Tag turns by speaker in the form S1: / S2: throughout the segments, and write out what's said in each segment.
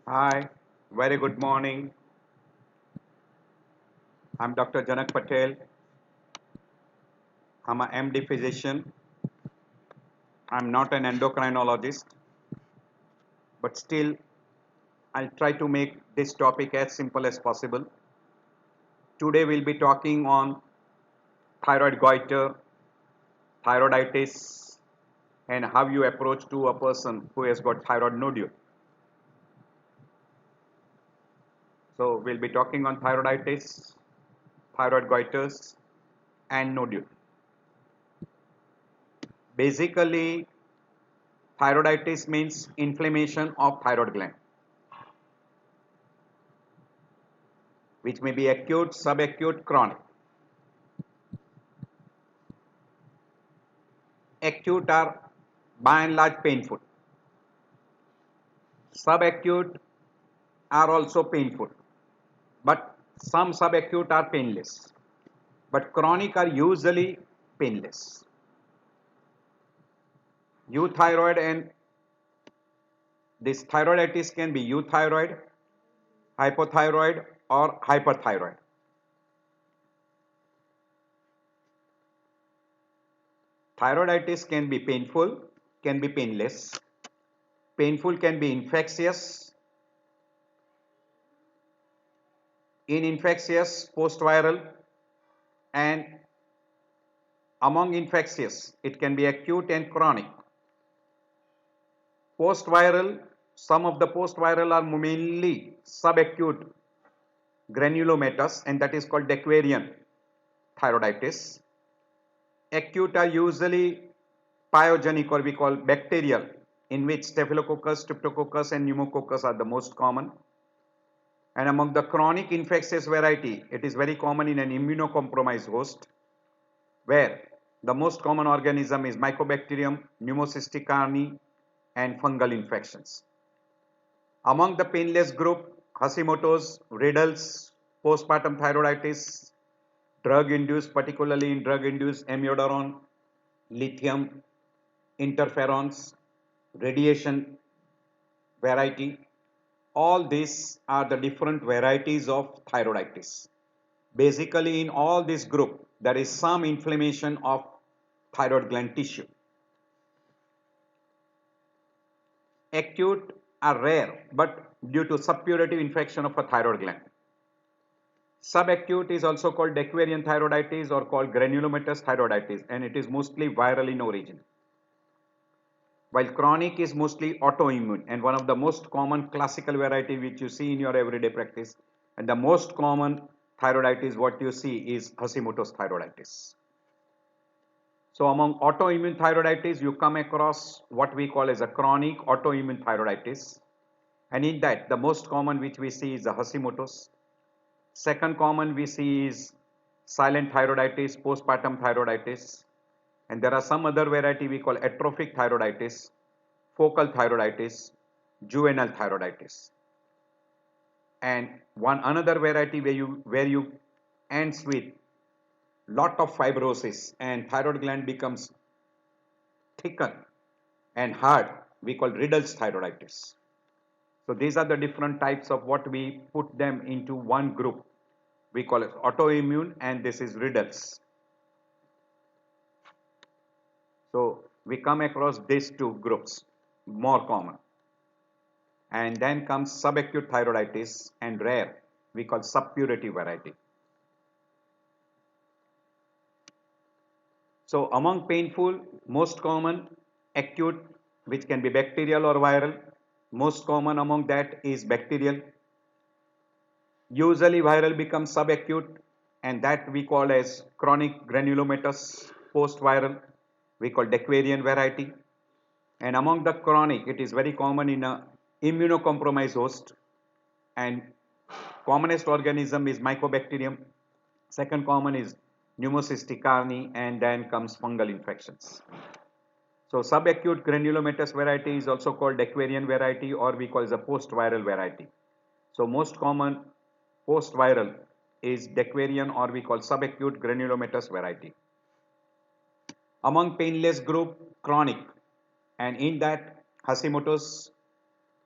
S1: Hi, very good morning. I'm Dr. Janak Patel. I'm a MD physician. I'm not an endocrinologist, but still I'll try to make this topic as simple as possible. Today we'll be talking on thyroid goiter, thyroiditis, and how you approach to a person who has got thyroid nodule. So we'll be talking on thyroiditis, thyroid goiters, and nodule. Basically, thyroiditis means inflammation of thyroid gland, which may be acute, subacute, chronic. Acute are by and large painful. Subacute are also painful, but some subacute are painless. But chronic are usually painless. Euthyroid and this thyroiditis can be euthyroid, hypothyroid, or hyperthyroid. Thyroiditis can be painful, can be painless. Painful can be infectious. In infectious, post-viral, and among infectious, it can be acute and chronic. Post-viral, some of the post-viral are mainly subacute granulomatous, and that is called Dequarian thyroiditis. Acute are usually pyogenic, or we call bacterial, in which Staphylococcus, Streptococcus and Pneumococcus are the most common. And among the chronic infectious variety, it is very common in an immunocompromised host, where the most common organism is Mycobacterium, Pneumocystis carni, and fungal infections. Among the painless group, Hashimoto's, Riddle's, postpartum thyroiditis, drug-induced, particularly in drug-induced amiodarone, lithium, interferons, radiation variety. All these are the different varieties of thyroiditis. Basically, in all this group, there is some inflammation of thyroid gland tissue. Acute are rare, but due to suppurative infection of a thyroid gland. Subacute is also called Dequarian thyroiditis or called granulomatous thyroiditis, and it is mostly viral in origin. While chronic is mostly autoimmune, and one of the most common classical variety which you see in your everyday practice, and the most common thyroiditis what you see is Hashimoto's thyroiditis. So among autoimmune thyroiditis, you come across what we call as a chronic autoimmune thyroiditis, and in that the most common which we see is the Hashimoto's. Second common we see is silent thyroiditis, postpartum thyroiditis, and there are some other variety we call atrophic thyroiditis, focal thyroiditis, juvenile thyroiditis. And one another variety where you ends with lot of fibrosis and thyroid gland becomes thickened and hard, we call Riddle's thyroiditis. So these are the different types of what we put them into one group. We call it autoimmune, and this is Riddle's. So we come across these two groups more common. And then comes subacute thyroiditis, and rare we call suppurative variety. So among painful, most common acute, which can be bacterial or viral. Most common among that is bacterial. Usually viral becomes subacute, and that we call as chronic granulomatous. Post-viral we call Dequarian variety. And among the chronic, it is very common in a immunocompromised host, and commonest organism is Mycobacterium. Second common is Pneumocystis carni, and then comes fungal infections. So subacute granulomatous variety is also called Dequarian variety, or we call it a post-viral variety. So most common post-viral is Dequarian, or we call subacute granulomatous variety. Among painless group, chronic, and in that Hashimoto's,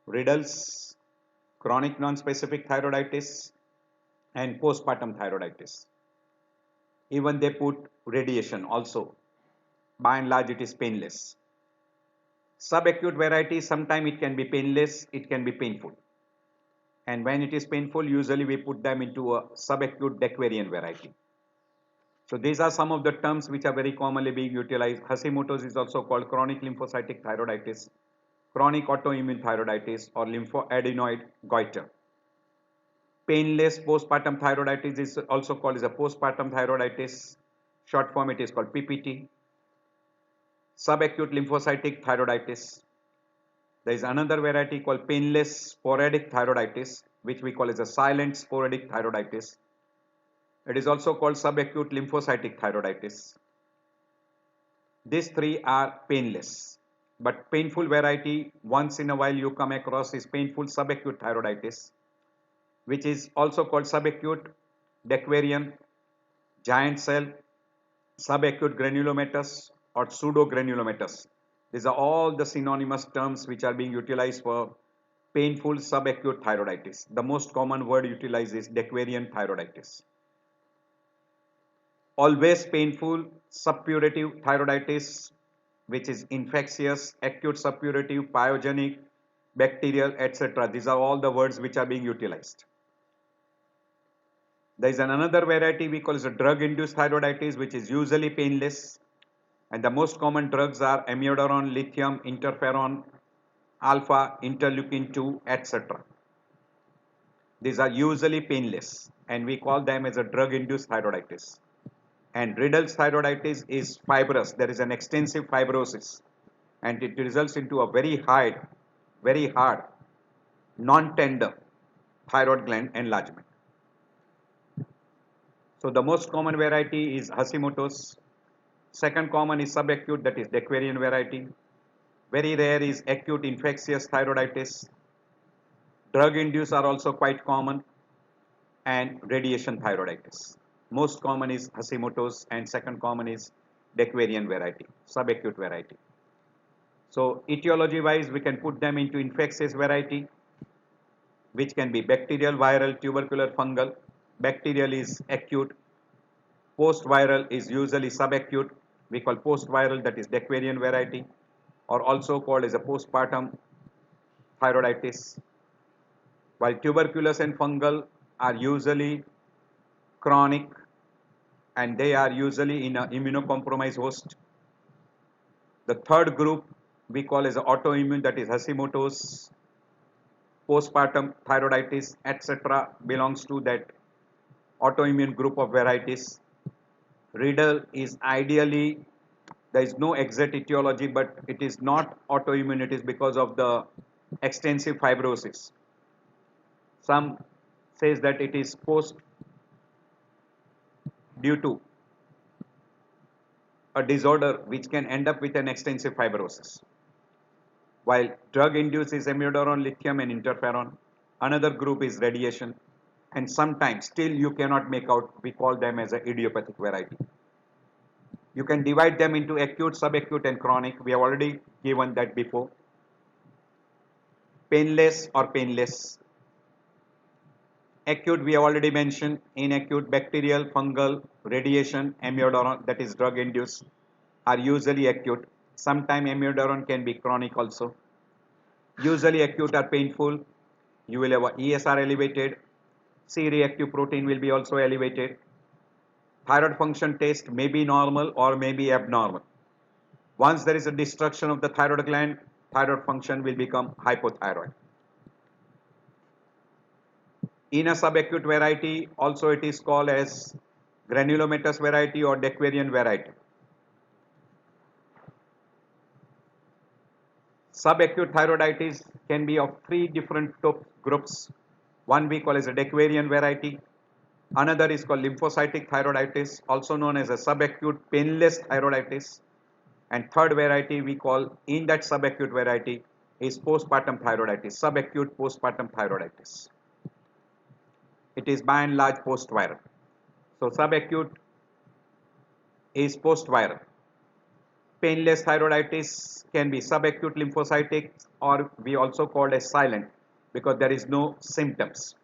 S1: Riddle's, chronic non-specific thyroiditis, and postpartum thyroiditis. Even they put radiation also. By and large, it is painless. Subacute variety, sometimes it can be painless, it can be painful. And when it is painful, usually we put them into a subacute Dequarian variety. So these are some of the terms which are very commonly being utilized. Hashimoto's is also called chronic lymphocytic thyroiditis, chronic autoimmune thyroiditis, or lymphoadenoid goiter. Painless postpartum thyroiditis is also called as a postpartum thyroiditis. Short form it is called PPT. Subacute lymphocytic thyroiditis. There is another variety called painless sporadic thyroiditis, which we call as a silent sporadic thyroiditis. It is also called subacute lymphocytic thyroiditis. These three are painless, but painful variety once in a while you come across is painful subacute thyroiditis, which is also called subacute Dequarian, giant cell, subacute granulomatous, or pseudogranulomatous. These are all the synonymous terms which are being utilized for painful subacute thyroiditis. The most common word utilized is Dequarian thyroiditis. Always painful suppurative thyroiditis, which is infectious, acute suppurative, pyogenic, bacterial, etc. These are all the words which are being utilized. There is another variety we call as a drug-induced thyroiditis, which is usually painless. And the most common drugs are amiodarone, lithium, interferon, alpha, interleukin 2, etc. These are usually painless and we call them as a drug-induced thyroiditis. And Riddle's thyroiditis is fibrous. There is an extensive fibrosis and it results into a very hard, non-tender thyroid gland enlargement. So the most common variety is Hashimoto's. Second common is subacute, that is Dequarian variety. Very rare is acute infectious thyroiditis. Drug-induced are also quite common, and radiation thyroiditis. Most common is Hashimoto's and second common is Dequarian variety, subacute variety. So etiology wise we can put them into infectious variety, which can be bacterial, viral, tubercular, fungal. Bacterial is acute. Post-viral is usually subacute. We call post-viral, that is Dequarian variety, or also called as a postpartum thyroiditis. While tuberculous and fungal are usually chronic and they are usually in an immunocompromised host. The third group we call as autoimmune, that is Hashimoto's, postpartum thyroiditis, etc. belongs to that autoimmune group of varieties. Riddle is ideally, there is no exact etiology, but it is not autoimmune, it is because of the extensive fibrosis. Some says that it is post due to a disorder which can end up with an extensive fibrosis. While drug-induced is amiodarone, lithium and interferon. Another group is radiation. And sometimes still you cannot make out, we call them as an idiopathic variety. You can divide them into acute, subacute and chronic. We have already given that before. Painless or painless. Acute we have already mentioned. Inacute, bacterial, fungal, radiation, amiodarone, that is drug induced, are usually acute. Sometimes amiodarone can be chronic also. Usually acute are painful. You will have a ESR elevated. C-reactive protein will be also elevated. Thyroid function test may be normal or may be abnormal. Once there is a destruction of the thyroid gland, thyroid function will become hypothyroid. In a subacute variety, also it is called as granulomatous variety or Dequarian variety. Subacute thyroiditis can be of three different groups. One we call as a Dequarian variety. Another is called lymphocytic thyroiditis, also known as a subacute painless thyroiditis. And third variety we call in that subacute variety is postpartum thyroiditis, subacute postpartum thyroiditis. It is by and large post-viral. So subacute is post-viral. Painless thyroiditis can be subacute lymphocytic or we also call as silent. because there is no symptoms.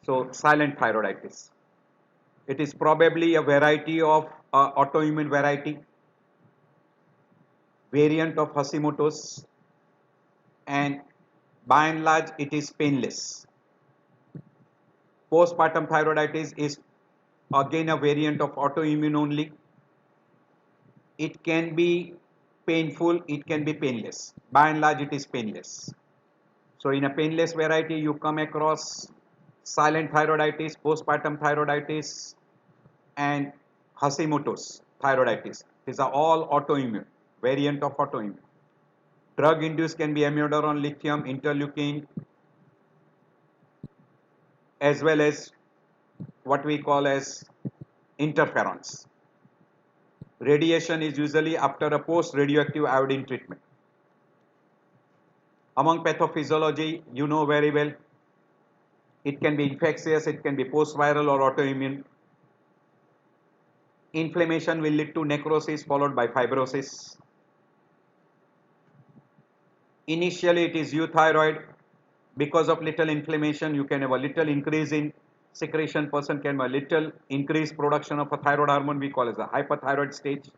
S1: So silent thyroiditis. It is probably a variety of autoimmune variant of Hashimoto's, and by and large it is painless. Postpartum thyroiditis is again a variant of autoimmune only. It can be painful, it can be painless. By and large it is painless. So in a painless variety you come across silent thyroiditis, postpartum thyroiditis, and Hashimoto's thyroiditis. These are all autoimmune, variant of autoimmune. Drug induced can be amiodarone, lithium, interleukin, as well as what we call as interferons. Radiation is usually after a post-radioactive iodine treatment. Among pathophysiology, you know very well, it can be infectious, it can be post-viral or autoimmune. Inflammation will lead to necrosis followed by fibrosis. Initially it is euthyroid. Because of little inflammation, you can have a little increase in secretion. Person can have a little increased production of a thyroid hormone, we call as a hyperthyroid stage.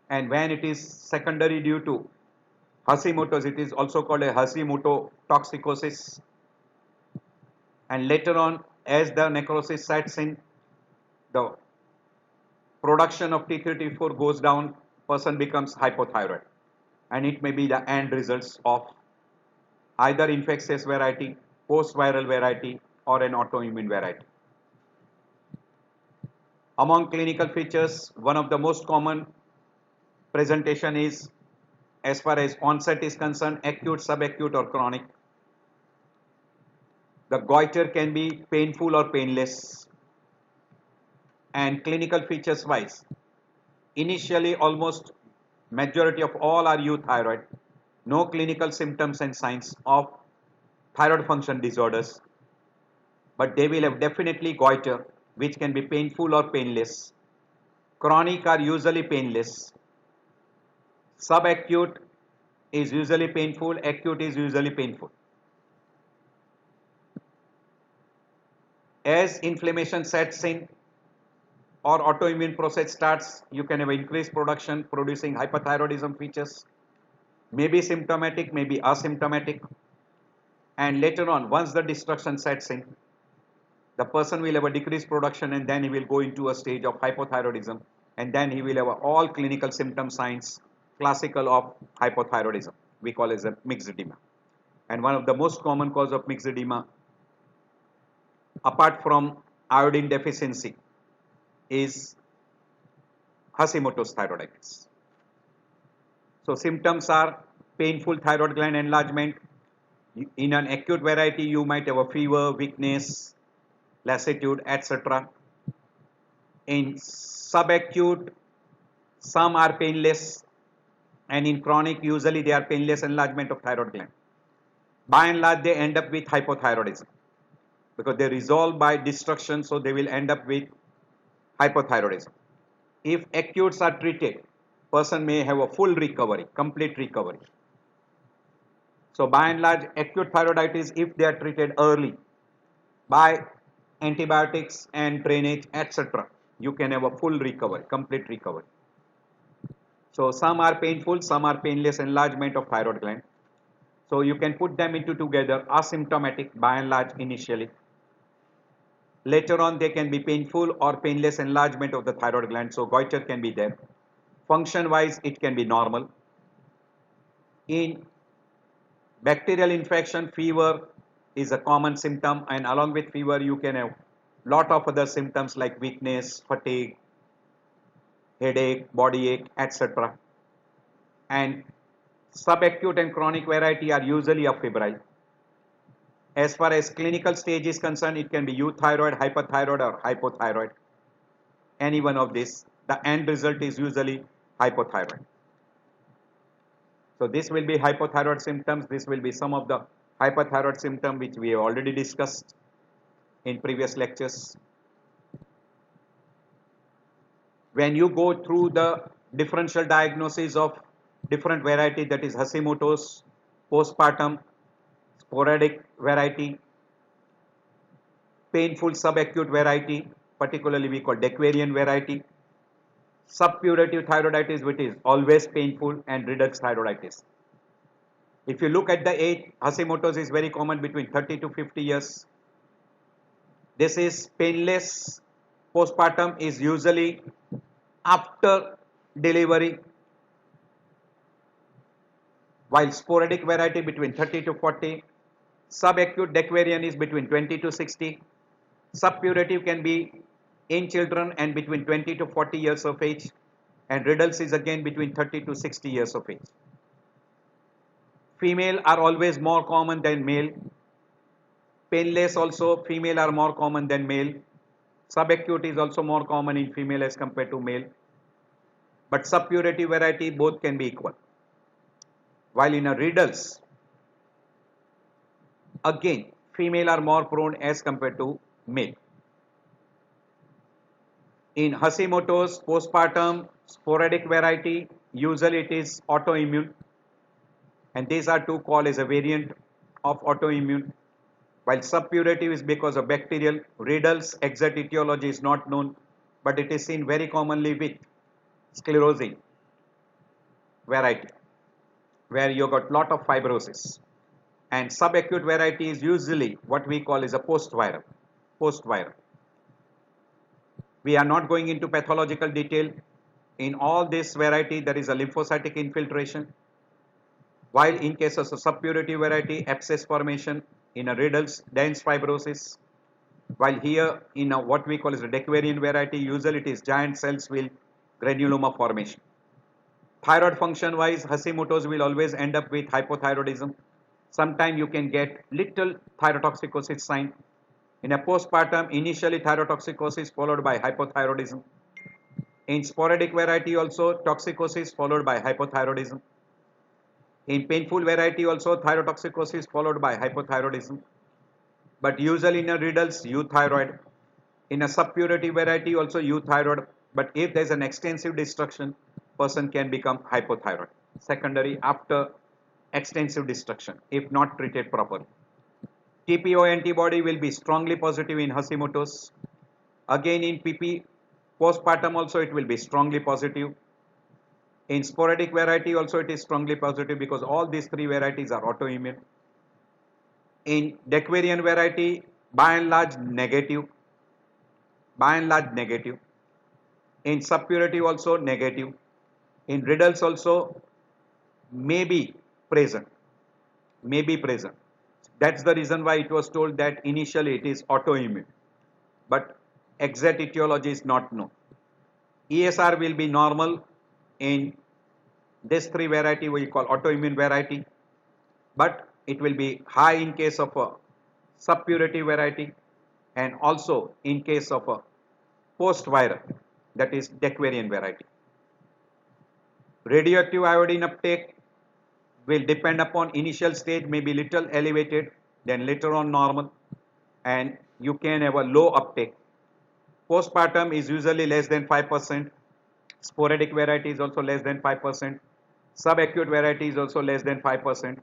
S1: And when it is secondary due to Hashimoto's, it is also called a Hashimoto toxicosis. And later on, as the necrosis sets in, the production of T3, T4 goes down, person becomes hypothyroid. And it may be the end results of either infectious variety, post-viral variety, or an autoimmune variety. Among clinical features, one of the most common presentation is, as far as onset is concerned, acute, subacute, or chronic. The goiter can be painful or painless. And clinical features wise, initially almost majority of all are euthyroid. No clinical symptoms and signs of thyroid function disorders, but they will have definitely goiter, which can be painful or painless. Chronic are usually painless. Subacute is usually painful, acute is usually painful. As inflammation sets in or autoimmune process starts, you can have increased production producing hyperthyroidism features. May be symptomatic, may be asymptomatic. And later on, once the destruction sets in, the person will have a decreased production, and then he will go into a stage of hypothyroidism, and then he will have all clinical symptom signs classical of hypothyroidism. We call it as a myxedema. And one of the most common cause of myxedema, apart from iodine deficiency, is Hashimoto's thyroiditis. So symptoms are painful thyroid gland enlargement. In an acute variety, you might have a fever, weakness, lassitude, etc. In subacute, some are painless, and in chronic, usually they are painless enlargement of thyroid gland. By and large, they end up with hypothyroidism because they resolve by destruction, so they will end up with hypothyroidism. If acutes are treated, person may have a full recovery, complete recovery. So by and large, acute thyroiditis, if they are treated early by antibiotics and drainage, etc., you can have a full recovery, complete recovery. So some are painful, some are painless enlargement of thyroid gland. So you can put them into together, asymptomatic by and large initially. Later on, they can be painful or painless enlargement of the thyroid gland, so goiter can be there. Function wise, it can be normal. In bacterial infection, fever is a common symptom, and along with fever, you can have lot of other symptoms like weakness, fatigue, headache, body ache, etc. And subacute and chronic variety are usually of febrile. As far as clinical stage is concerned, it can be euthyroid, hyperthyroid, or hypothyroid. Any one of these. The end result is usually hypothyroid. So this will be hypothyroid symptoms. This will be some of the hyperthyroid symptoms which we have already discussed in previous lectures. When you go through the differential diagnosis of different variety, that is Hashimoto's, postpartum, sporadic variety, painful subacute variety, particularly we call Dequarian variety, subpurative thyroiditis, which is always painful, and redux thyroiditis. If you look at the age, Hashimoto's is very common between 30 to 50 years. This is painless. Postpartum is usually after delivery, while sporadic variety between 30 to 40. Subacute Dequarian is between 20 to 60. Subpurative can be in children and between 20 to 40 years of age, and riddles is again between 30 to 60 years of age. Female are always more common than male. Painless also, female are more common than male. Subacute is also more common in female as compared to male. But subpurative variety, both can be equal. While in a riddles, again, female are more prone as compared to male. In Hashimoto's postpartum sporadic variety, usually it is autoimmune, and these are two called as a variant of autoimmune. While subpurative is because of bacterial, riddles exact etiology is not known, but it is seen very commonly with sclerosing variety, where you got lot of fibrosis. And subacute variety is usually what we call is a post-viral. Post-viral. We are not going into pathological detail. In all this variety, there is a lymphocytic infiltration. While in case of a subpurative variety, abscess formation, in a riddles, dense fibrosis. While here in a what we call is a Dequarian variety, usually it is giant cells will granuloma formation. Thyroid function wise, Hashimoto's will always end up with hypothyroidism. Sometimes you can get little thyrotoxicosis sign. In a postpartum, initially thyrotoxicosis followed by hypothyroidism. In sporadic variety also toxicosis followed by hypothyroidism. In painful variety also thyrotoxicosis followed by hypothyroidism. But usually in a riddles, euthyroid. In a subpurative variety also euthyroid. But if there is an extensive destruction, person can become hypothyroid. Secondary after extensive destruction if not treated properly. TPO antibody will be strongly positive in Hashimoto's. Again in PP postpartum also it will be strongly positive. In sporadic variety also it is strongly positive because all these three varieties are autoimmune. In Dequarian variety, by and large negative. By and large negative. In subpurative also negative. In riddles also may be present. May be present. That's the reason why it was told that initially it is autoimmune. But exact etiology is not known. ESR will be normal in this three variety we call autoimmune variety, but it will be high in case of a subpurative variety and also in case of a post-viral, that is Dequarian variety. Radioactive iodine uptake will depend upon initial stage, may be little elevated, then later on normal, and you can have a low uptake. Postpartum is usually less than 5%. Sporadic variety is also less than 5%. Subacute variety is also less than 5%.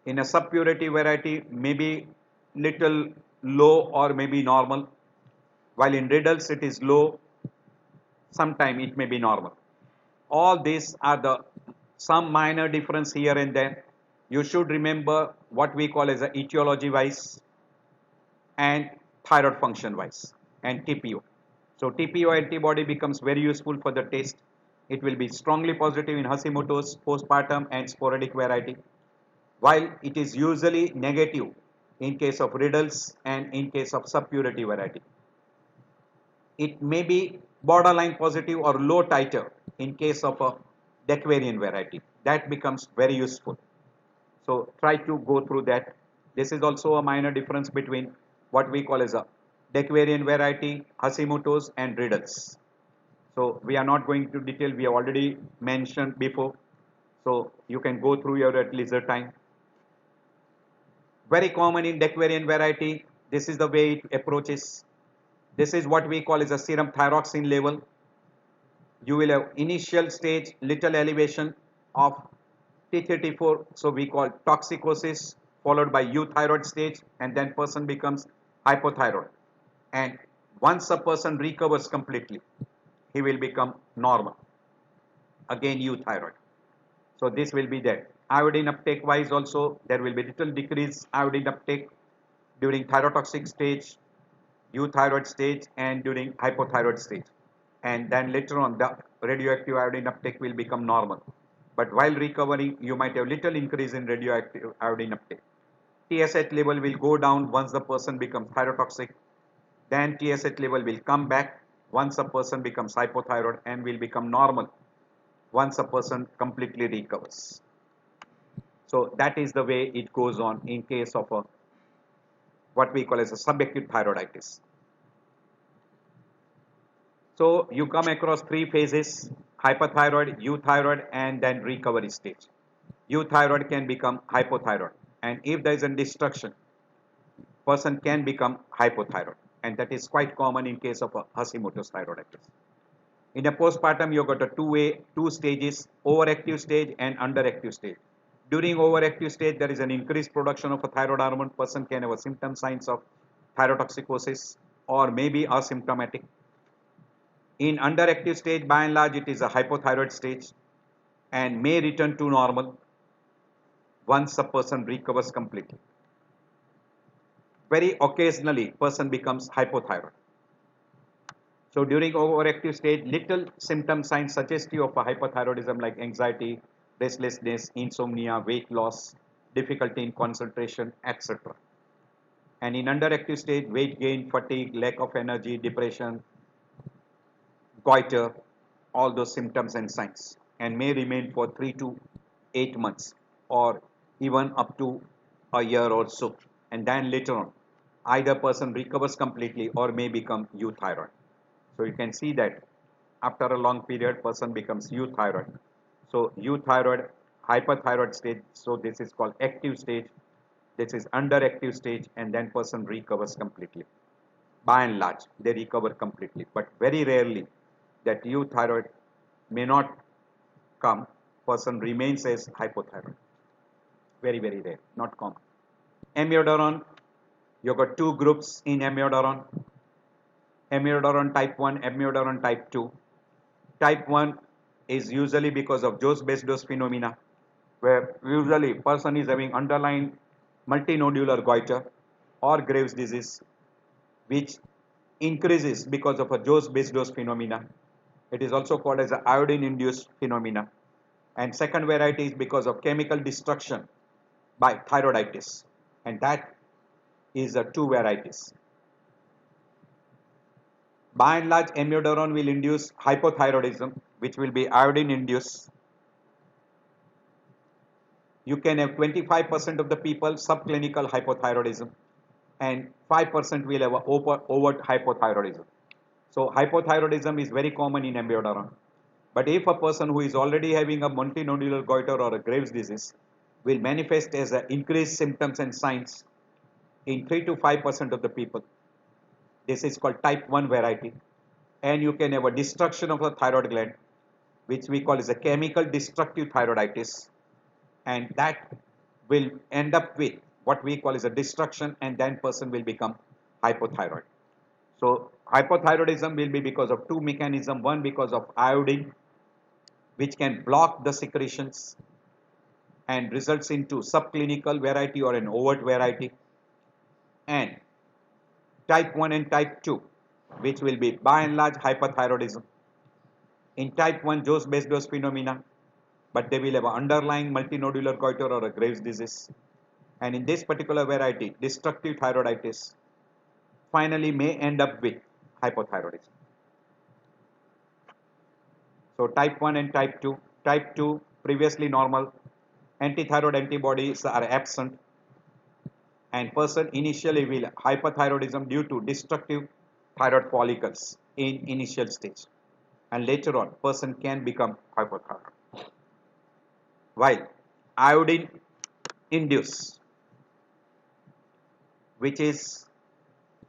S1: In a subpurative variety, maybe little low or maybe normal. While in riddles, it is low. Sometime it may be normal. All these are the some minor difference here and there. You should remember what we call as a etiology wise and thyroid function wise and TPO. So TPO antibody becomes very useful for the test. It will be strongly positive in Hashimoto's, postpartum and sporadic variety, while it is usually negative in case of riddles and in case of subpurative variety. It may be borderline positive or low titer in case of a Dequarian variety. That becomes very useful. So try to go through that. This is also a minor difference between what we call as a Dequarian variety, Hashimoto's and riddles. So we are not going to detail, we have already mentioned before. So you can go through your at leisure time. Very common in Dequarian variety. This is the way it approaches. This is what we call as a serum thyroxine level. You will have initial stage little elevation of T34, so we call toxicosis, followed by euthyroid stage, and then person becomes hypothyroid. And once a person recovers completely, he will become normal. Again euthyroid. So this will be there. Iodine uptake wise also there will be little decrease iodine uptake during thyrotoxic stage, euthyroid stage, and during hypothyroid stage. And then later on the radioactive iodine uptake will become normal. But while recovering you might have little increase in radioactive iodine uptake. TSH level will go down once the person becomes thyrotoxic. Then TSH level will come back once a person becomes hypothyroid and will become normal once a person completely recovers. So that is the way it goes on in case of a what we call as a subacute thyroiditis. So you come across three phases: hyperthyroid, euthyroid, and then recovery stage. Euthyroid can become hypothyroid, and if there is a destruction, person can become hypothyroid, and that is quite common in case of a Hashimoto's thyroiditis. In a postpartum, you got a two stages: overactive stage and underactive stage. During overactive stage, there is an increased production of a thyroid hormone. Person can have a symptom signs of thyrotoxicosis or maybe asymptomatic. In underactive stage, by and large, it is a hypothyroid stage and may return to normal once a person recovers completely. Very occasionally, person becomes hypothyroid. So during overactive stage, little symptom signs suggestive of a hypothyroidism like anxiety, restlessness, insomnia, weight loss, difficulty in concentration, etc. And in underactive stage, weight gain, fatigue, lack of energy, depression, goiter, all those symptoms and signs, and may remain for 3 to 8 months or even up to a year or so. And then later on, either person recovers completely or may become euthyroid. So you can see that after a long period, person becomes euthyroid. So euthyroid, hyperthyroid stage. So this is called active stage. This is underactive stage, and then person recovers completely. By and large, they recover completely, but very rarely that euthyroid may not come. Person remains as hypothyroid. Very rare, not common. Amiodarone, you got two groups in amiodarone. Amiodarone type 1, amiodarone type 2. Type 1 is usually because of dose-based dose phenomena, where usually person is having underlying multinodular goiter or Graves' disease, which increases because of a dose-based dose phenomena. It is also called as a iodine-induced phenomena. And second variety is because of chemical destruction by thyroiditis, and that is a two varieties. By and large, amiodarone will induce hypothyroidism, which will be iodine induced. You can have 25% of the people subclinical hypothyroidism, and 5% will have overt hypothyroidism. So hypothyroidism is very common in amiodarone. But if a person who is already having a multinodular goiter or a Graves' disease will manifest as increased symptoms and signs in 3 to 5% of the people. This is called type 1 variety. And you can have a destruction of the thyroid gland, which we call as a chemical destructive thyroiditis. And that will end up with what we call as a destruction, and then person will become hypothyroid. So hypothyroidism will be because of two mechanisms. One, because of iodine, which can block the secretions and results into subclinical variety or an overt variety, and type 1 and type 2, which will be by and large hyperthyroidism. In type 1, dose-based dose phenomena, but they will have an underlying multinodular goiter or a Graves' disease. And in this particular variety, destructive thyroiditis finally may end up with hypothyroidism. So type 1 and type 2. Type 2, previously normal, antithyroid antibodies are absent, and person initially will hyperthyroidism due to destructive thyroid follicles in initial stage, and later on person can become hypothyroid. While iodine induced, which is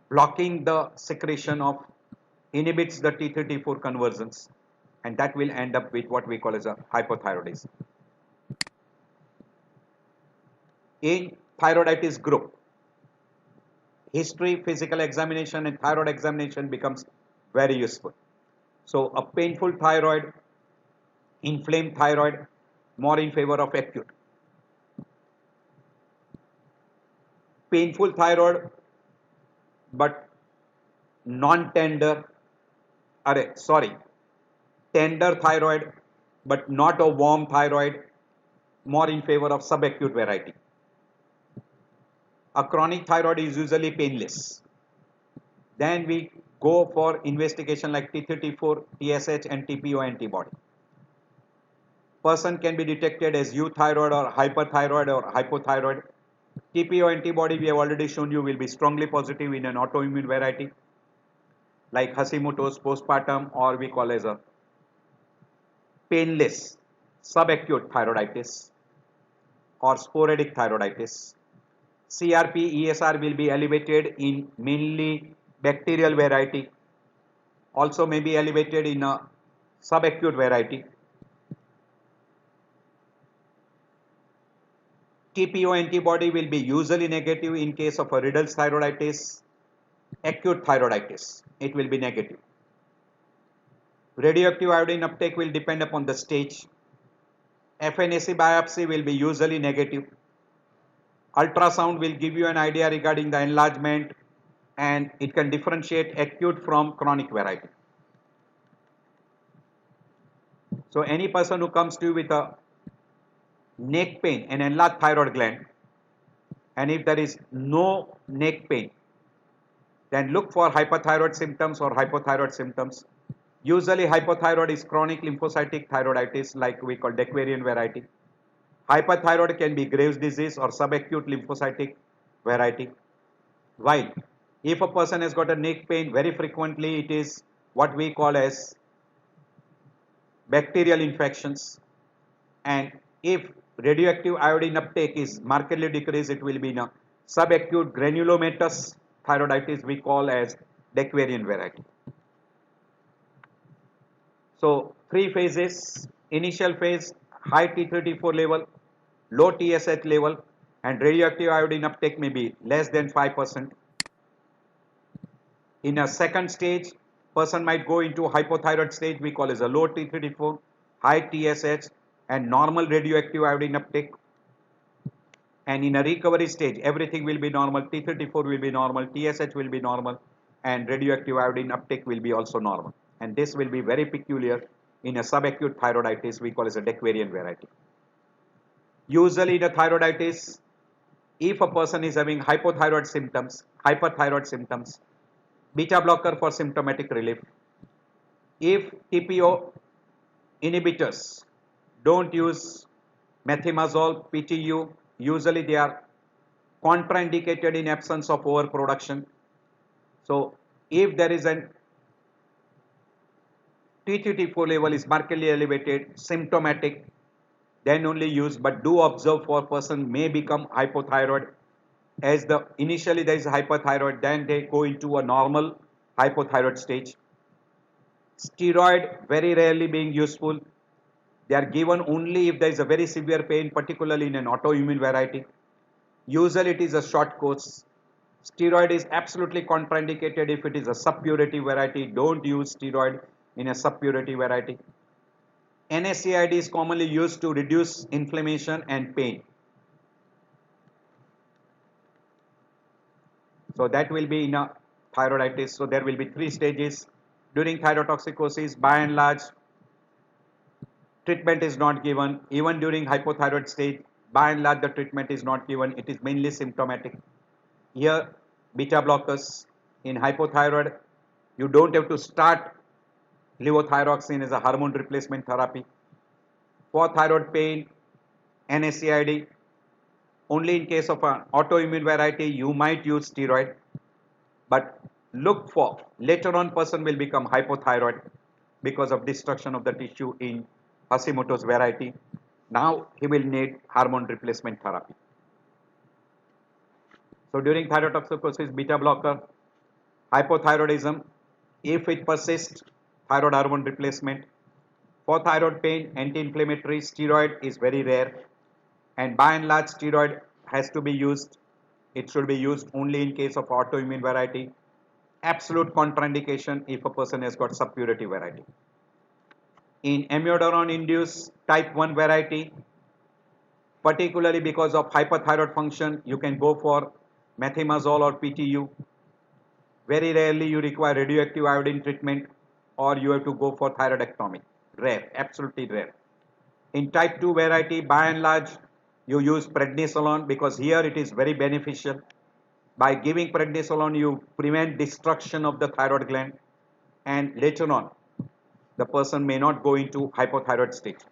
S1: blocking the secretion of, inhibits the T3 T4 conversions, and that will end up with what we call as a hypothyroidism. In thyroiditis group. History, physical examination and thyroid examination becomes very useful. So a painful thyroid, inflamed thyroid, more in favor of acute. Painful thyroid but non-tender, tender thyroid but not a warm thyroid, more in favor of subacute variety. A chronic thyroid is usually painless. Then we go for investigation like T34, TSH and TPO antibody. Person can be detected as euthyroid or hyperthyroid or hypothyroid. TPO antibody we have already shown you will be strongly positive in an autoimmune variety like Hashimoto's postpartum, or we call as a painless subacute thyroiditis or sporadic thyroiditis. CRP, ESR will be elevated in mainly bacterial variety, also may be elevated in a subacute variety. TPO antibody will be usually negative in case of a riddle thyroiditis, acute thyroiditis, it will be negative. Radioactive iodine uptake will depend upon the stage. FNAC biopsy will be usually negative. Ultrasound will give you an idea regarding the enlargement and it can differentiate acute from chronic variety. So any person who comes to you with a neck pain, an enlarged thyroid gland, and if there is no neck pain, then look for hyperthyroid symptoms or hypothyroid symptoms. Usually hypothyroid is chronic lymphocytic thyroiditis like we call Dequarian variety. Hyperthyroid can be Graves' disease or subacute lymphocytic variety. While if a person has got a neck pain, very frequently it is what we call as bacterial infections, and if radioactive iodine uptake is markedly decreased, it will be in a subacute granulomatous thyroiditis we call as Dequarian variety. So three phases: initial phase, high T34 level, low TSH level, and radioactive iodine uptake may be less than 5%. In a second stage, person might go into hypothyroid stage we call as a low T34, high TSH and normal radioactive iodine uptake. And in a recovery stage, everything will be normal, T34 will be normal, TSH will be normal, and radioactive iodine uptake will be also normal. And this will be very peculiar in a subacute thyroiditis we call as a Dequarian variety. Usually in a thyroiditis, if a person is having hypothyroid symptoms, hyperthyroid symptoms, beta blocker for symptomatic relief. If TPO inhibitors don't use methimazole, PTU, usually they are contraindicated in absence of overproduction. So if there is an T34 level is markedly elevated, symptomatic, then only use, but do observe for person may become hypothyroid. As the initially there is hyperthyroid, then they go into a normal hypothyroid stage. Steroid very rarely being useful. They are given only if there is a very severe pain, particularly in an autoimmune variety. Usually it is a short course. Steroid is absolutely contraindicated if it is a subpurity variety. Don't use steroid in a subpurity variety. NSAID is commonly used to reduce inflammation and pain. So that will be in a thyroiditis. So there will be three stages. During thyrotoxicosis, by and large, treatment is not given. Even during hypothyroid stage, by and large, the treatment is not given. It is mainly symptomatic. Here, beta blockers. In hypothyroid, you don't have to start levothyroxine as a hormone replacement therapy. For thyroid pain, NSAID. Only in case of an autoimmune variety, you might use steroid. But look for later on person will become hypothyroid because of destruction of the tissue in Hashimoto's variety. Now he will need hormone replacement therapy. So during thyrotoxicosis, beta blocker, hypothyroidism, if it persists, thyroid hormone replacement. For thyroid pain, anti-inflammatory steroid is very rare, and by and large steroid has to be used. It should be used only in case of autoimmune variety. Absolute contraindication if a person has got subpurity variety. In amiodarone induced type 1 variety, particularly because of hyperthyroid function, you can go for methimazole or PTU. Very rarely you require radioactive iodine treatment or you have to go for thyroidectomy. Rare, absolutely rare. In type 2 variety, by and large, you use prednisolone because here it is very beneficial. By giving prednisolone, you prevent destruction of the thyroid gland, and later on, the person may not go into hypothyroid state.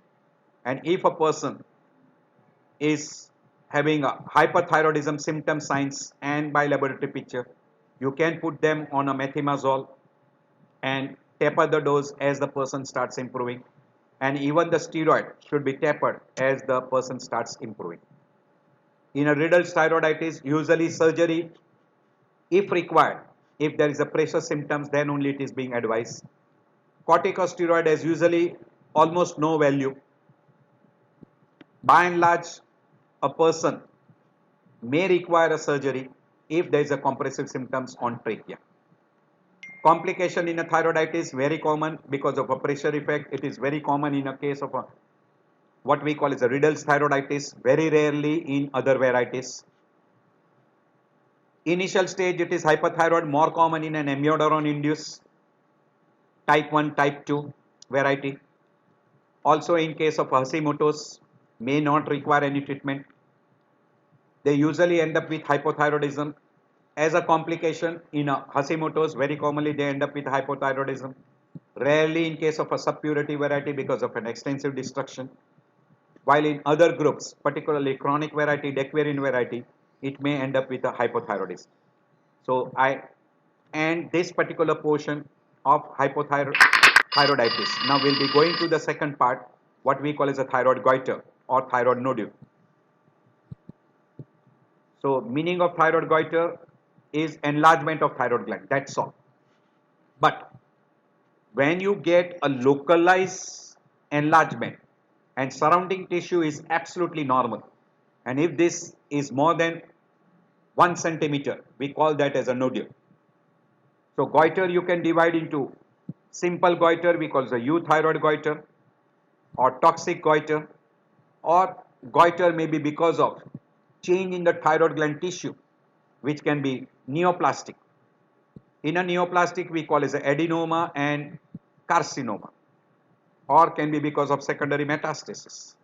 S1: And if a person is having a hyperthyroidism symptom signs and by laboratory picture, you can put them on a methimazole and taper the dose as the person starts improving, and even the steroid should be tapered as the person starts improving. In a riddle thyroiditis, usually surgery if required. If there is a pressure symptoms, then only it is being advised. Corticosteroid has usually almost no value. By and large, a person may require a surgery if there is a compressive symptoms on trachea. Complication in a thyroiditis very common because of a pressure effect. It is very common in a case of a what we call as a Riddle's thyroiditis, very rarely in other varieties. Initial stage it is hyperthyroid, more common in an amiodarone induced type 1, type 2 variety. Also in case of Hashimoto's may not require any treatment. They usually end up with hypothyroidism. As a complication in a Hashimoto's, very commonly they end up with hypothyroidism. Rarely in case of a subpurity variety because of an extensive destruction. While in other groups, particularly chronic variety, Dequerin variety, it may end up with a hypothyroidism. So I end this particular portion of hypothyroiditis. Now we'll be going to the second part, what we call as a thyroid goiter or thyroid nodule. So meaning of thyroid goiter is enlargement of thyroid gland, that's all. But when you get a localized enlargement and surrounding tissue is absolutely normal, and if this is more than 1 centimeter, we call that as a nodule. So goiter you can divide into simple goiter, we call it a euthyroid goiter, or toxic goiter, or goiter may be because of change in the thyroid gland tissue, which can be neoplastic. In a neoplastic we call as adenoma and carcinoma, or can be because of secondary metastasis.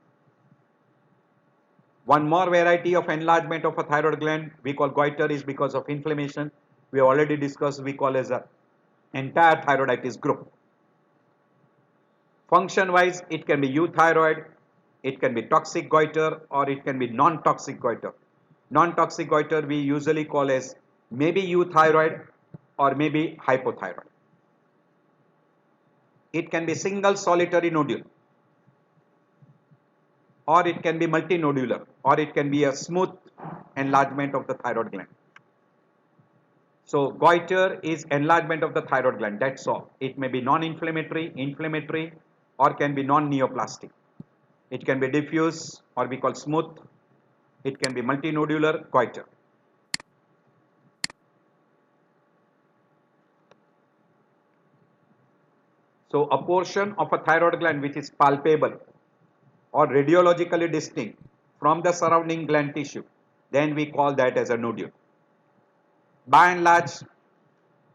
S1: One more variety of enlargement of a thyroid gland we call goiter is because of inflammation. We have already discussed, we call as a entire thyroiditis group. Function wise, it can be euthyroid, it can be toxic goiter, or it can be non-toxic goiter. Non-toxic goiter we usually call as maybe euthyroid or maybe hypothyroid. It can be single solitary nodule, or it can be multinodular, or it can be a smooth enlargement of the thyroid gland. So goiter is enlargement of the thyroid gland, that's all. It may be non-inflammatory, inflammatory, or can be non-neoplastic. It can be diffuse or we call smooth. It can be multinodular goiter. So a portion of a thyroid gland which is palpable or radiologically distinct from the surrounding gland tissue, then we call that as a nodule. By and large,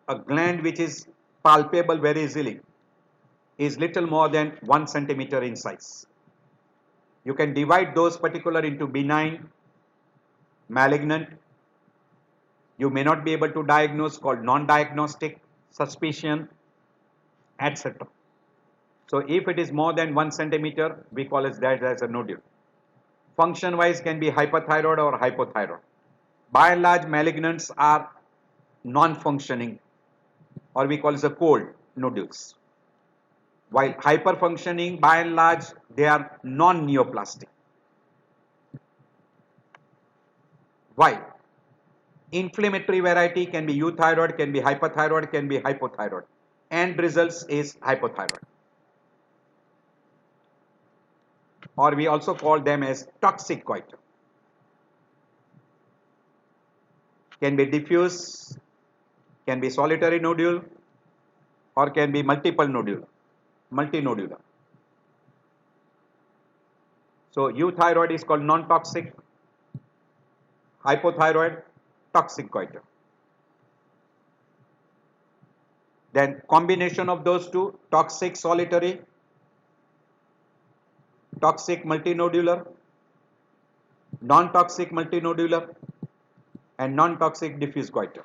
S1: a gland which is palpable very easily is little more than 1 centimeter in size. You can divide those particular into benign, malignant. You may not be able to diagnose, called non-diagnostic, suspicion, etc. So if it is more than 1 centimeter, we call it that as a nodule. Function wise can be hyperthyroid or hypothyroid. By and large, malignants are non-functioning, or we call it the cold nodules. While hyperfunctioning, by and large, they are non-neoplastic. Why? Inflammatory variety can be euthyroid, can be hyperthyroid, can be hypothyroid. End results is hypothyroid. Or we also call them as toxic goiter. can be diffuse, can be solitary nodule, or can be multinodular. So euthyroid is called non-toxic, hypothyroid toxic goiter. Then combination of those two, toxic solitary, toxic multinodular, non-toxic multinodular, and non-toxic diffuse goiter.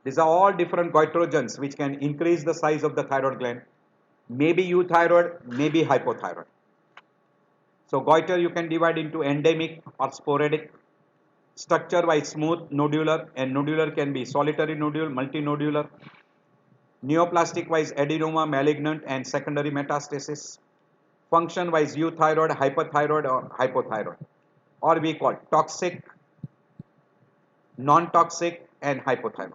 S1: These are all different goitrogens which can increase the size of the thyroid gland, maybe euthyroid, maybe hypothyroid. So goiter you can divide into endemic or sporadic. Structure wise smooth, nodular, and nodular can be solitary nodule, multinodular. Neoplastic wise adenoma, malignant, and secondary metastasis. Function wise euthyroid, hyperthyroid, or hypothyroid, or we call toxic, non-toxic, and hypothyroid.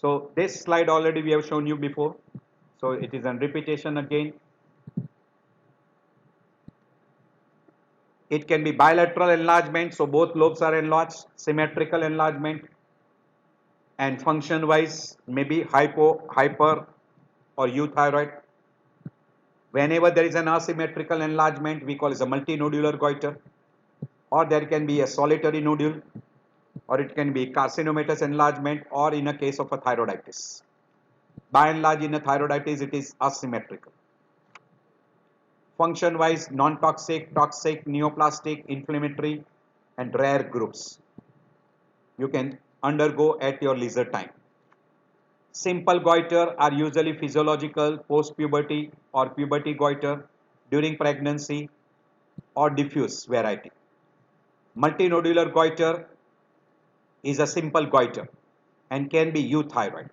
S1: So this slide already we have shown you before, so it is a repetition again. It can be bilateral enlargement, so both lobes are enlarged, symmetrical enlargement, and function wise maybe hypo, hyper, or euthyroid. Whenever there is an asymmetrical enlargement, we call it a multinodular goiter, or there can be a solitary nodule, or it can be carcinomatous enlargement, or in a case of a thyroiditis. By and large, in a thyroiditis, it is asymmetrical. Function wise, non-toxic, toxic, neoplastic, inflammatory, and rare groups. You can undergo at your leisure time. Simple goiter are usually physiological, post-puberty or puberty goiter, during pregnancy, or diffuse variety. Multinodular goiter is a simple goiter and can be euthyroid.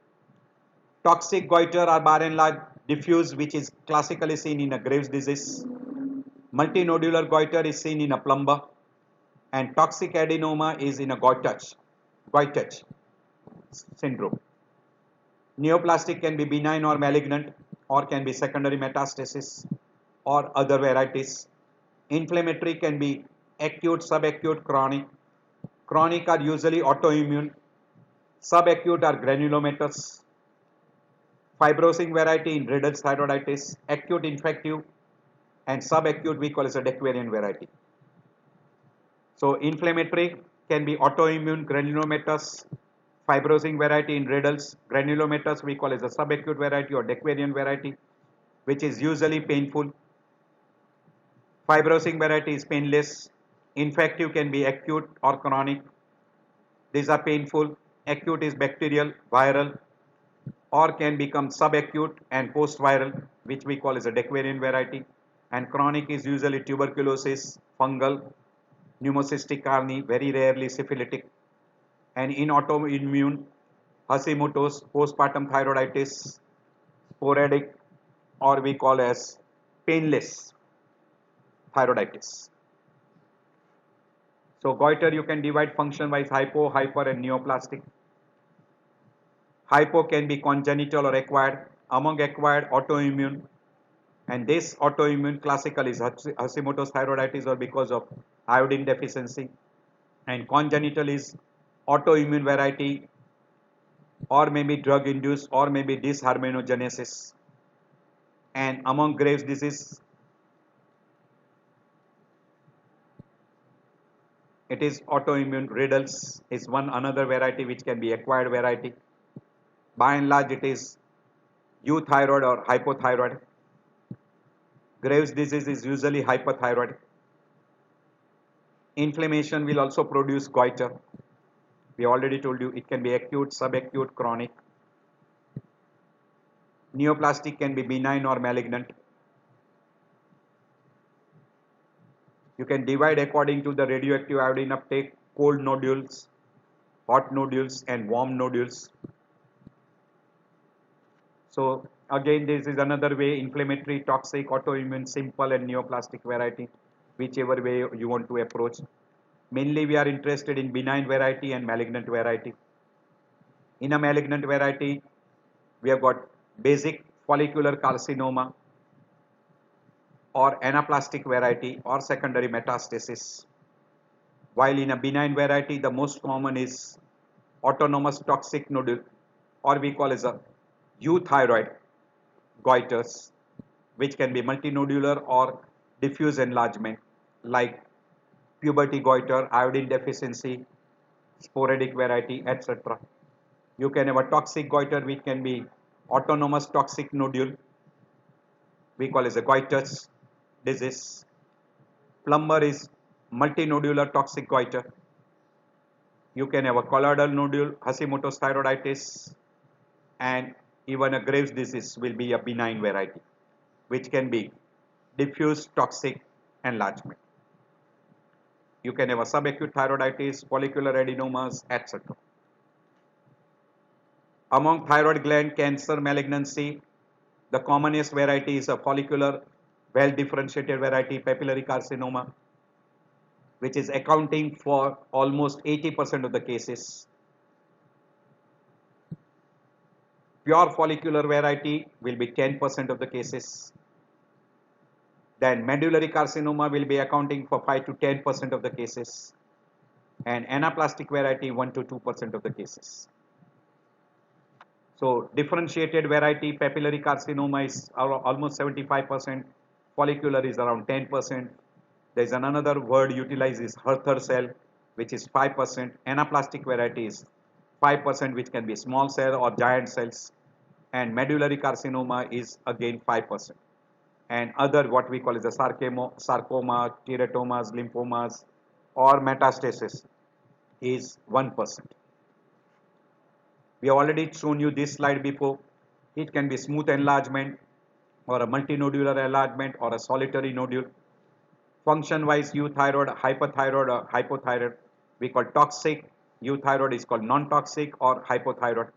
S1: Toxic goiter are by and large diffuse, which is classically seen in a Graves' disease. Multinodular goiter is seen in a plumber, and toxic adenoma is in a Goytach syndrome. Neoplastic can be benign or malignant, or can be secondary metastasis or other varieties. Inflammatory can be acute, subacute, chronic. Chronic are usually autoimmune. Subacute are granulomatous. Fibrosing variety in Riddle's thyroiditis, acute infective, and subacute we call as a Dequarian variety. So inflammatory can be autoimmune, granulomatous, fibrosing variety in Riddle's, granulomatous we call as a subacute variety or Dequarian variety, which is usually painful. Fibrosing variety is painless. Infective can be acute or chronic. These are painful. Acute is bacterial, viral, or can become subacute and post-viral, which we call as a Dequarian variety. And chronic is usually tuberculosis, fungal, pneumocystic carni, very rarely syphilitic. And in autoimmune, Hashimoto's, postpartum thyroiditis, sporadic, or we call as painless thyroiditis. So goiter you can divide function wise hypo, hyper, and neoplastic. Hypo can be congenital or acquired. Among acquired, autoimmune, and this autoimmune classical is Hashimoto's thyroiditis or because of iodine deficiency, and congenital is autoimmune variety or maybe drug induced or maybe dysharmoniogenesis. And among Graves' disease, it is autoimmune. Riddle's is one another variety which can be acquired variety. By and large, it is euthyroid or hypothyroid. Graves' disease is usually hyperthyroid. Inflammation will also produce goiter. We already told you it can be acute, subacute, chronic. Neoplastic can be benign or malignant. You can divide according to the radioactive iodine uptake, cold nodules, hot nodules, and warm nodules. So again, this is another way: inflammatory, toxic, autoimmune, simple, and neoplastic variety, whichever way you want to approach. Mainly we are interested in benign variety and malignant variety. In a malignant variety, we have got basic follicular carcinoma, or anaplastic variety or secondary metastasis. While in a benign variety, the most common is autonomous toxic nodule, or we call as a euthyroid goiters, which can be multinodular or diffuse enlargement like puberty goiter, iodine deficiency, sporadic variety, etc. You can have a toxic goiter which can be autonomous toxic nodule, we call as a goiter's disease. Plumber is multinodular toxic goiter. You can have a colloidal nodule, Hashimoto's thyroiditis, and even a Graves' disease will be a benign variety, which can be diffuse toxic enlargement. You can have a subacute thyroiditis, follicular adenomas, etc. Among thyroid gland cancer malignancy, the commonest variety is a follicular well differentiated variety papillary carcinoma, which is accounting for almost 80% of the cases. Pure follicular variety will be 10% of the cases. Then medullary carcinoma will be accounting for 5 to 10% of the cases, and anaplastic variety 1 to 2% of the cases. So differentiated variety papillary carcinoma is almost 75%, follicular is around 10%. There is another word utilized is Hurther cell, which is 5%. Anaplastic variety is 5%, which can be small cell or giant cells, and medullary carcinoma is again 5%. And other what we call is the sarcoma, teratomas, lymphomas, or metastasis is 1%. We have already shown you this slide before. It can be smooth enlargement or a multinodular enlargement or a solitary nodule. Function wise, euthyroid, hyperthyroid or hypothyroid, we call toxic. Euthyroid is called non-toxic or hypothyroid.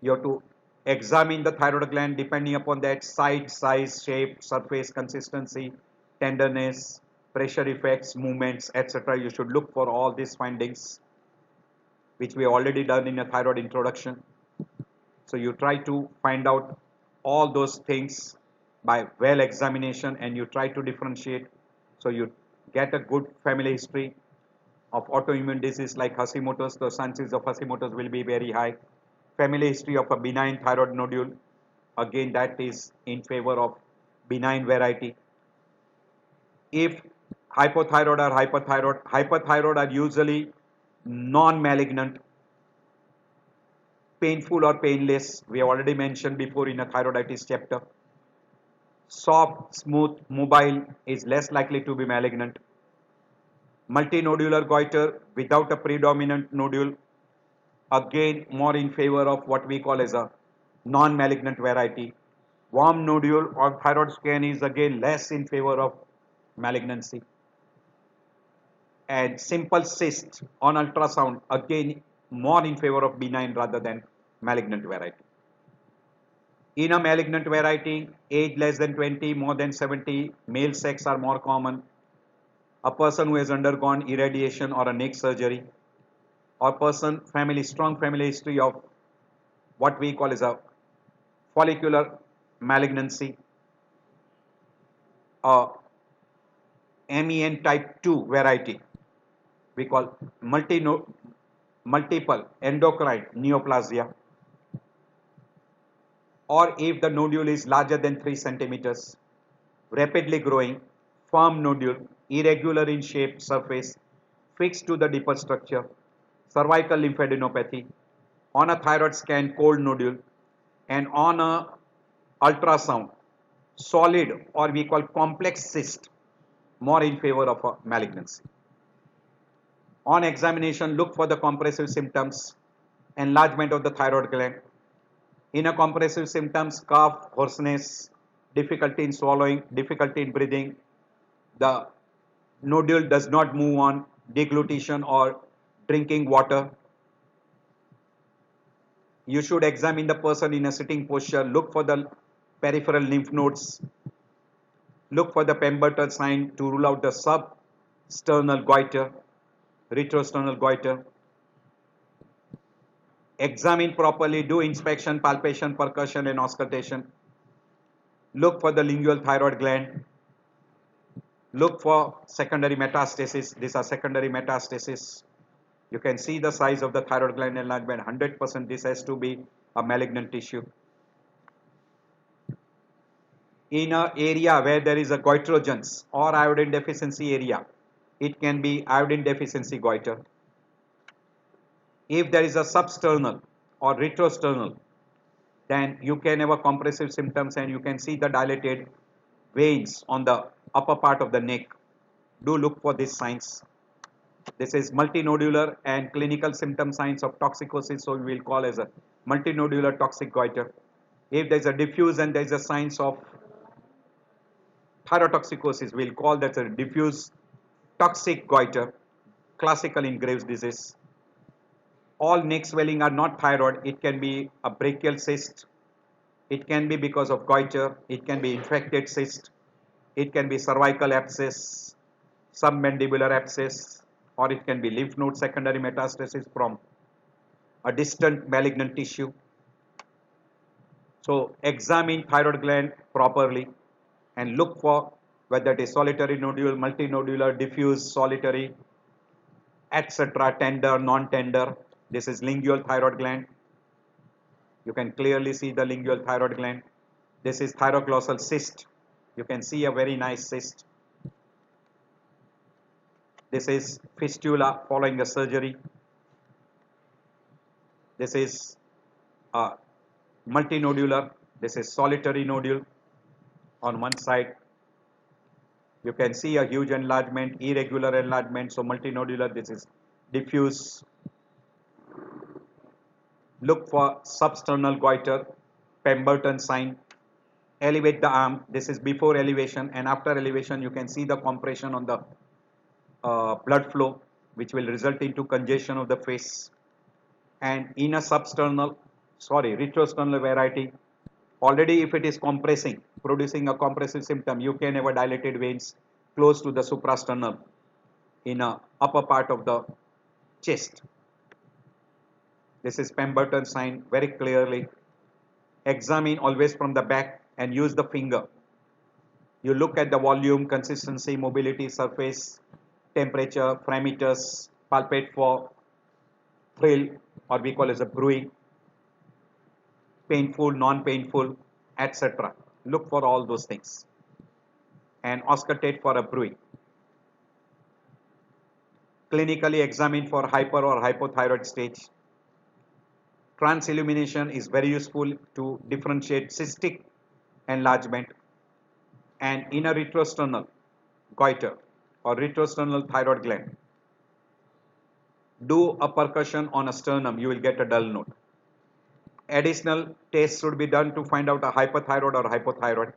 S1: You have to examine the thyroid gland depending upon that site, size, shape, surface, consistency, tenderness, pressure effects, movements, etc. You should look for all these findings, which we already done in a thyroid introduction. So you try to find out all those things by well examination, and you try to differentiate. So you get a good family history of autoimmune disease like Hashimoto's. The chances of Hashimoto's will be very high. Family history of a benign thyroid nodule, again that is in favor of benign variety. If hypothyroid or hyperthyroid are usually non-malignant, painful or painless. We have already mentioned before in a thyroiditis chapter. Soft, smooth, mobile is less likely to be malignant. Multinodular goiter without a predominant nodule, again more in favor of what we call as a non-malignant variety. Warm nodule or thyroid scan is again less in favor of malignancy. And simple cyst on ultrasound, again more in favor of benign rather than malignant variety. In a malignant variety, age less than 20, more than 70, male sex are more common. A person who has undergone irradiation or a neck surgery, or person strong family history of what we call as a follicular malignancy, a MEN type 2 variety, we call multiple endocrine neoplasia, or if the nodule is larger than 3 centimeters, rapidly growing, firm nodule, irregular in shape, surface, fixed to the deeper structure, cervical lymphadenopathy, on a thyroid scan, cold nodule, and on a ultrasound, solid or we call complex cyst, more in favor of a malignancy. On examination, look for the compressive symptoms, enlargement of the thyroid gland. In a compressive symptoms, cough, hoarseness, difficulty in swallowing, difficulty in breathing, the nodule does not move on, deglutition or drinking water. You should examine the person in a sitting posture, look for the peripheral lymph nodes, look for the Pemberton sign to rule out the substernal goiter, retrosternal goiter. Examine properly, do inspection, palpation, percussion and auscultation. Look for the lingual thyroid gland. Look for secondary metastasis. These are secondary metastasis. You can see the size of the thyroid gland enlargement. 100% this has to be a malignant tissue. In an area where there is a goitrogens or iodine deficiency area, it can be iodine deficiency goiter. If there is a substernal or retrosternal, then you can have a compressive symptoms and you can see the dilated veins on the upper part of the neck. Do look for these signs. This is multinodular and clinical symptom signs of toxicosis, so we will call as a multinodular toxic goiter. If there is a diffuse and there is a signs of thyrotoxicosis, we will call that a diffuse toxic goiter, classical in Graves' disease. All neck swelling are not thyroid. It can be a brachial cyst. It can be because of goiter. It can be infected cyst. It can be cervical abscess, submandibular abscess, or it can be lymph node secondary metastasis from a distant malignant tissue. So examine thyroid gland properly and look for whether it is solitary nodule, multinodular, diffuse, solitary, etc., tender, non-tender. This is lingual thyroid gland. You can clearly see the lingual thyroid gland. This is thyroglossal cyst. You can see a very nice cyst. This is fistula following a surgery. This is multinodular. This is solitary nodule on one side. You can see a huge enlargement, irregular enlargement. So multinodular, this is diffuse. Look for substernal goiter, Pemberton sign. Elevate the arm. This is before elevation, and after elevation you can see the compression on the blood flow, which will result into congestion of the face. And in a retrosternal variety, already if it is compressing, producing a compressive symptom, you can have a dilated veins close to the suprasternal in a upper part of the chest. This is Pemberton sign very clearly. Examine always from the back and use the finger. You look at the volume, consistency, mobility, surface, temperature, parameters, palpate for thrill, or we call as a bruit, painful, non-painful, etc. Look for all those things and auscultate for a bruit. Clinically examine for hyper or hypothyroid stage. Transillumination is very useful to differentiate cystic enlargement, and in a retrosternal goiter or retrosternal thyroid gland, do a percussion on a sternum, you will get a dull note. Additional tests should be done to find out a hyperthyroid or hypothyroid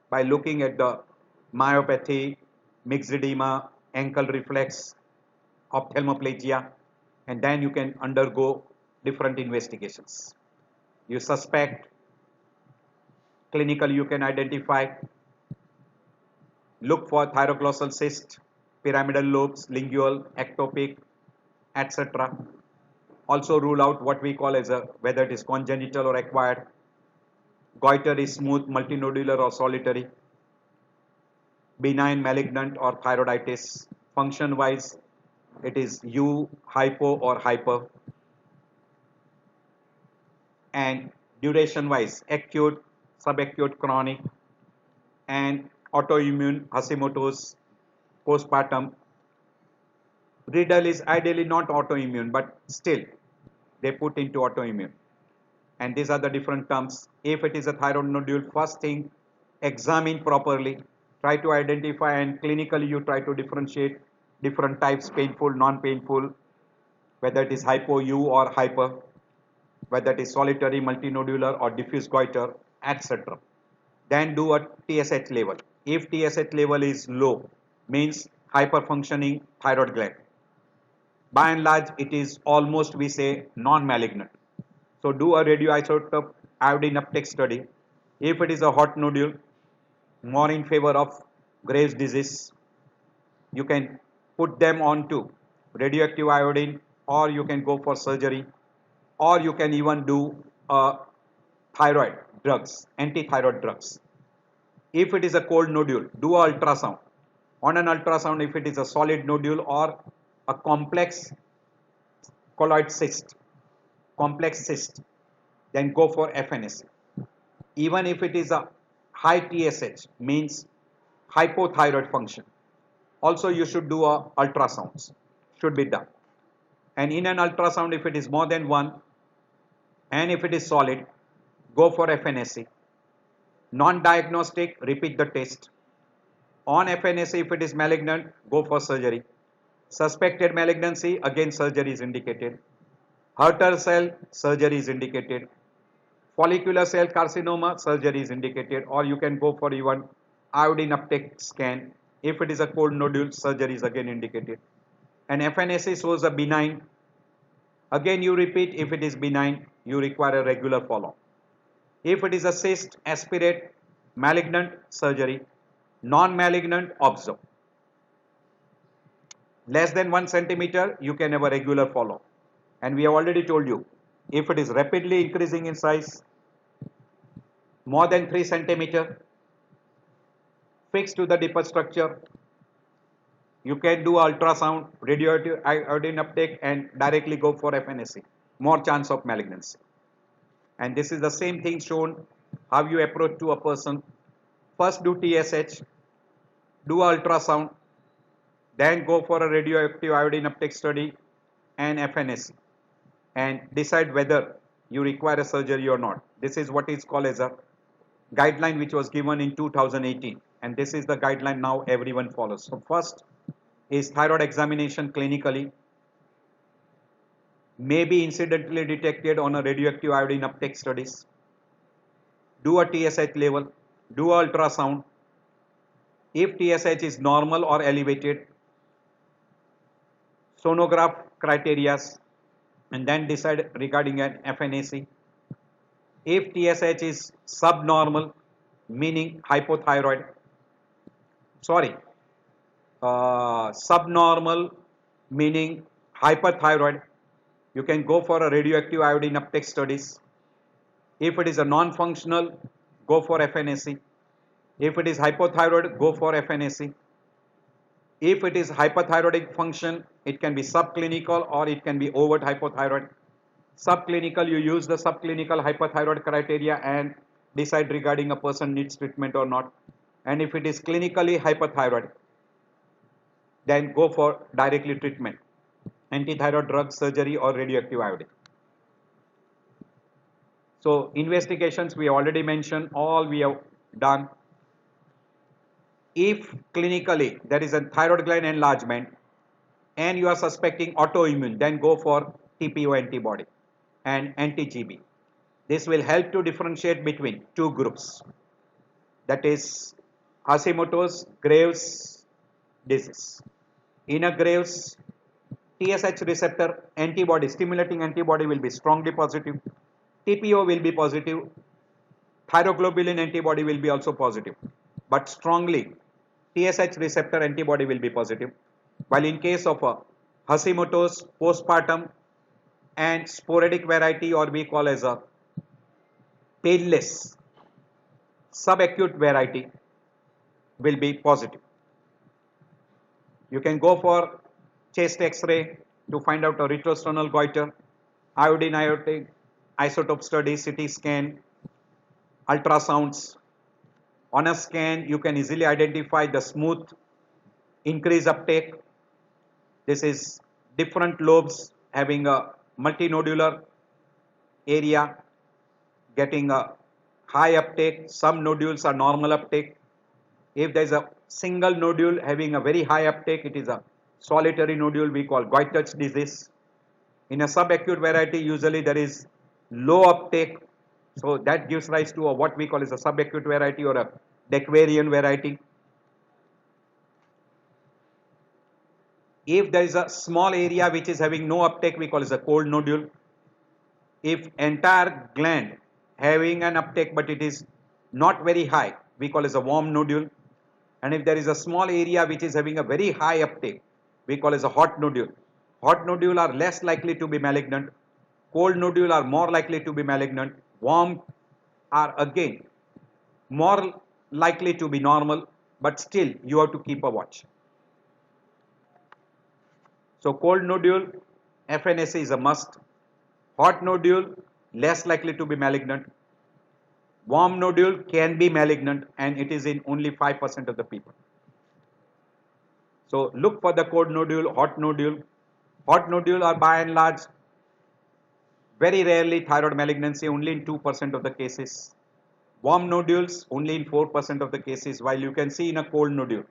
S1: by looking at the myopathy, myxedema, ankle reflex, ophthalmoplegia, and then you can undergo different investigations. You suspect, clinically you can identify, look for thyroglossal cyst, pyramidal lobes, lingual, ectopic, etc. Also rule out what we call as a whether it is congenital or acquired. Goiter is smooth, multinodular or solitary. Benign, malignant or thyroiditis. Function wise, it is U, hypo or hyper. And duration wise, acute, subacute, chronic, and autoimmune, Hashimoto's, postpartum. Riddle is ideally not autoimmune, but still they put into autoimmune. And these are the different terms. If it is a thyroid nodule, first thing, examine properly, try to identify, and clinically you try to differentiate different types, painful, non-painful, whether it is hypo, U or hyper, whether it is solitary, multinodular or diffuse goiter, etc. Then do a TSH level. If TSH level is low, means hyperfunctioning thyroid gland. By and large, it is almost, we say, non-malignant. So do a radioisotope iodine uptake study. If it is a hot nodule, more in favor of Graves' disease, you can put them onto radioactive iodine, or you can go for surgery, or you can even do thyroid drugs, anti-thyroid drugs. If it is a cold nodule, do a ultrasound On an ultrasound, if it is a solid nodule or a complex cyst, then go for FNSC. Even if it is a high TSH, means hypothyroid function, also you should do a ultrasounds, should be done. And in an ultrasound, if it is more than one and if it is solid, go for FNSC. Non-diagnostic, repeat the test. On FNSC, if it is malignant, go for surgery. Suspected malignancy, again surgery is indicated. Hurter cell, surgery is indicated. Follicular cell carcinoma, surgery is indicated, or you can go for even iodine uptake scan. If it is a cold nodule, surgery is again indicated. And FNSC shows a benign. Again you repeat, if it is benign, you require a regular follow-up. If it is a cyst, aspirate, malignant, surgery, non-malignant, observe. Less than 1 centimeter, you can have a regular follow-up. And we have already told you, if it is rapidly increasing in size, more than 3 centimeter, fixed to the deeper structure, you can do ultrasound, radioactive iodine uptake, and directly go for FNSC. More chance of malignancy. And this is the same thing shown how you approach to a person. First do TSH, do ultrasound, then go for a radioactive iodine uptake study and FNSC, and decide whether you require a surgery or not. This is what is called as a guideline which was given in 2018, and this is the guideline now everyone follows. So first is thyroid examination clinically, may be incidentally detected on a radioactive iodine uptake studies. Do a TSH level, do a ultrasound. If TSH is normal or elevated, sonograph criteria, and then decide regarding an FNAC. If TSH is subnormal, meaning hypothyroid, subnormal meaning hyperthyroid, you can go for a radioactive iodine uptake studies. If it is a non-functional, go for FNAC. If it is hypothyroid, go for FNAC. If it is hyperthyroidic function, it can be subclinical or it can be overt hypothyroid. Subclinical, you use the subclinical hyperthyroid criteria and decide regarding a person needs treatment or not. And if it is clinically hyperthyroid, then go for directly treatment, antithyroid drug, surgery, or radioactive iodine. So investigations we already mentioned, all we have done. If clinically there is a thyroid gland enlargement and you are suspecting autoimmune, then go for TPO antibody and anti-GB. This will help to differentiate between two groups, that is Hashimoto's Graves disease. In a Graves, TSH receptor antibody, stimulating antibody will be strongly positive, TPO will be positive, thyroglobulin antibody will be also positive, but strongly TSH receptor antibody will be positive. While in case of a Hashimoto's postpartum and sporadic variety, or we call as a painless subacute variety, will be positive. You can go for chest X-ray to find out a retrosternal goiter, iodine iodine isotope study, CT scan, ultrasounds. On a scan, you can easily identify the smooth increased uptake. This is different lobes having a multinodular area getting a high uptake. Some nodules are normal uptake. If there is a single nodule having a very high uptake, it is a solitary nodule we call Goiter's disease. In a subacute variety, usually there is low uptake, so that gives rise to a, what we call as a subacute variety or a Dequarian variety. If there is a small area which is having no uptake, we call as a cold nodule. If entire gland having an uptake but it is not very high, we call as a warm nodule. And if there is a small area which is having a very high uptake, we call as a hot nodule. Hot nodule are less likely to be malignant. Cold nodule are more likely to be malignant. Warm are again more likely to be normal. but still you have to keep a watch. So cold nodule, FNAC is a must. Hot nodule, less likely to be malignant. Warm nodule can be malignant and it is in only 5% of the people. So look for the cold nodule, hot nodule. Hot nodule are by and large very rarely thyroid malignancy, only in 2% of the cases. Warm nodules only in 4% of the cases, while you can see in a cold nodule,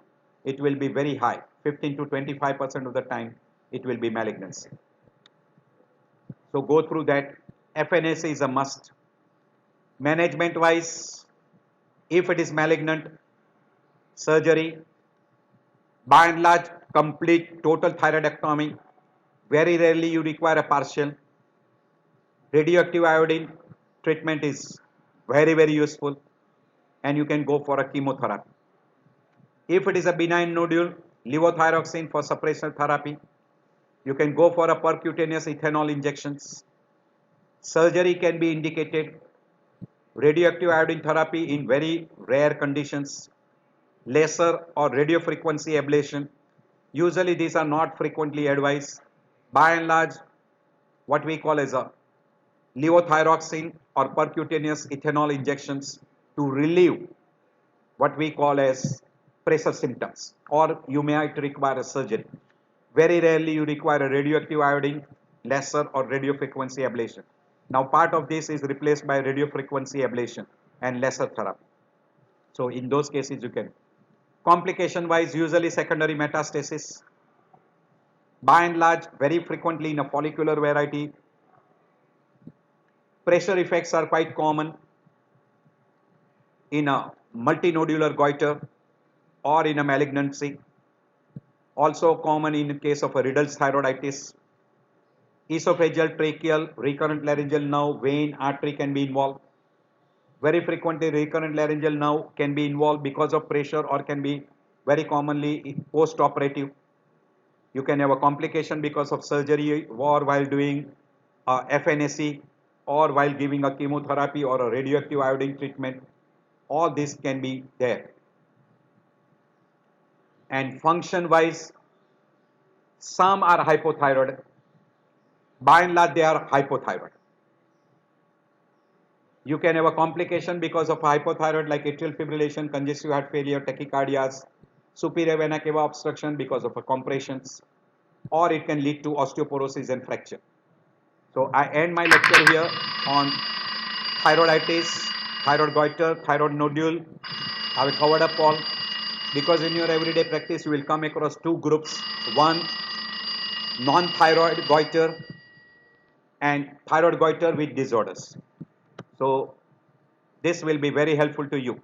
S1: it will be very high, 15 to 25% of the time it will be malignancy. So go through that. FNAC is a must. Management wise, if it is malignant, surgery, by and large, complete total thyroidectomy. Very rarely you require a partial. Radioactive iodine treatment is very, very useful, and you can go for a chemotherapy. If it is a benign nodule, levothyroxine for suppressor therapy. You can go for a percutaneous ethanol injections. Surgery can be indicated. Radioactive iodine therapy in very rare conditions. Laser or radiofrequency ablation. Usually these are not frequently advised. By and large, what we call as a levothyroxine or percutaneous ethanol injections to relieve what we call as pressure symptoms, or you might require a surgery. Very rarely you require a radioactive iodine, laser or radiofrequency ablation. Now part of this is replaced by radiofrequency ablation and laser therapy. So in those cases you can. Complication wise, usually secondary metastasis. By and large, very frequently in a follicular variety. Pressure effects are quite common in a multinodular goiter or in a malignancy. Also common in the case of a Riddle's thyroiditis. Esophageal, tracheal, recurrent laryngeal nerve, vein, artery can be involved. Very frequently recurrent laryngeal nerve can be involved because of pressure, or can be very commonly post-operative. You can have a complication because of surgery or while doing FNAC or while giving a chemotherapy or a radioactive iodine treatment. All this can be there. And function wise, some are hypothyroid. By and large, they are hypothyroid. You can have a complication because of hypothyroid like atrial fibrillation, congestive heart failure, tachycardias, superior vena cava obstruction because of a compressions, or it can lead to osteoporosis and fracture. So I end my lecture here on thyroiditis, thyroid goiter, thyroid nodule. I have covered up all, because in your everyday practice you will come across two groups. One, non-thyroid goiter and thyroid goiter with disorders. So this will be very helpful to you.